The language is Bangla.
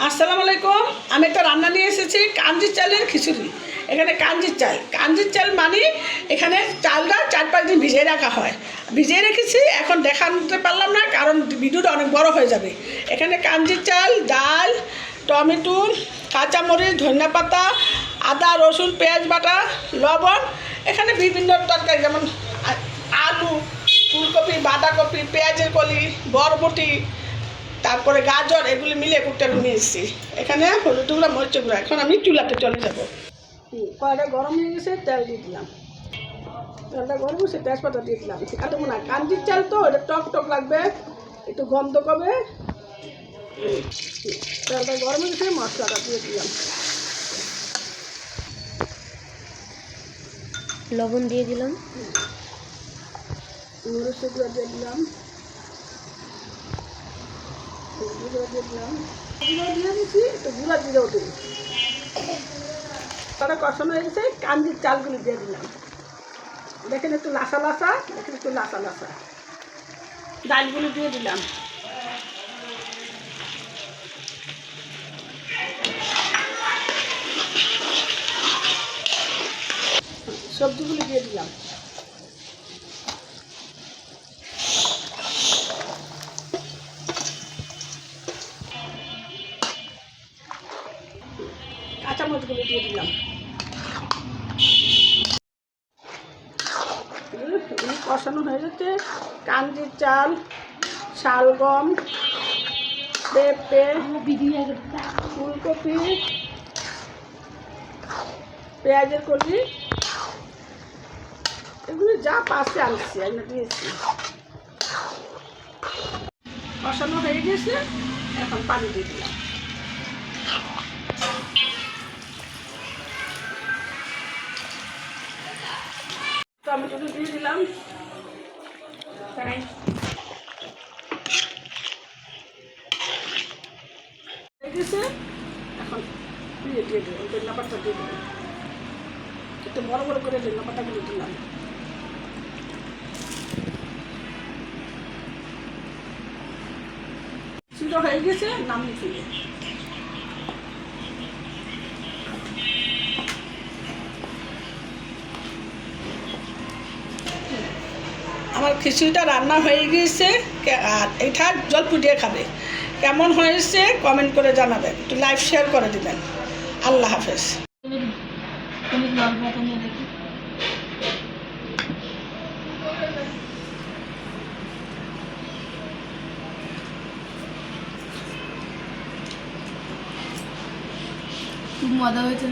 আসসালামু আলাইকুম। আমি একটা রান্না নিয়ে এসেছি কাঞ্জির চালের খিচুড়ি। এখানে কাঞ্জির চাল মানে এখানে চালটা 4-5 দিন ভিজিয়ে রাখা হয়। ভিজিয়ে রেখেছি, এখন দেখাতে পারলাম না কারণ ভিডিওটা অনেক বড় হয়ে যাবে। এখানে কাঞ্জির চাল, ডাল, টমেটো, কাঁচামরিচ, ধনিয়া পাতা, আদা, রসুন, পেঁয়াজ বাটা, লবণ, এখানে বিভিন্ন তরকারি যেমন আলু, ফুলকপি, বাঁধাকপি, পেঁয়াজের কলি, বরবটি, তারপরে গাজর, এগুলি মিলে কুটে নিয়েছি। এখানে হলুদ গুঁড়া, মরিচ গুঁড়া। এখন আমি চুলাতে চলে যাবো। কড়াইটা গরম হয়ে গেছে, তেল দিয়ে দিলাম। তেলটা গরম হয়েছে, তেজপাতা দিয়ে দিলাম। আর দেবো না, কাঞ্জির চাল তো এটা টক টক লাগবে, একটু গন্ধ কবে। তেলটা গরম হয়ে গেছে, মশলাটা দিয়ে দিলাম। লবণ দিয়ে দিলাম, মরিচ গুঁড়া দিয়ে দিলাম, গুঁড়ো দিয়ে দিলাম, গুঁড়ো দিয়ে দিচ্ছি, একটু গুঁড়া দিলেও দিই। তারা কষানো হয়ে গেছে, কাঞ্জির চালগুলি দিয়ে দিলাম। দেখেন একটু লাসা লাসা, দেখেন একটু লাসা লাসা। ডালগুলি দিয়ে দিলাম। সবজিগুলি দিয়ে দিলাম। কাঁচামরিচগুলো দিয়ে দিলাম। কষানো হয়ে যাচ্ছে। কাঞ্জির চাল, শালগম, পেঁপে, ফুলকপি, পেঁয়াজের কলি, এগুলো যা পাশে আনছি আমি দিয়েছি। কষানো হয়ে গেছে, এখন পানি দিয়ে দিলাম। টমেটো দিয়ে দিলাম। এখন দিয়ে দিলাম ধনিয়া পাতা দিয়ে দিলাম। একটু বড় বড় করে ধনিয়া পাতাগুলো দিলাম। ছিল হয়ে গেছে, নামিয়ে ফেলে। আমার খিচুড়িটা রান্না হয়ে গিয়েছে, আর এটা জল ফুটিয়ে খাবে। কেমন হয়েছে কমেন্ট করে জানাবেন, একটু লাইভ শেয়ার করে দেবেন। আল্লাহ হাফেজ। খুব মজা হয়েছে।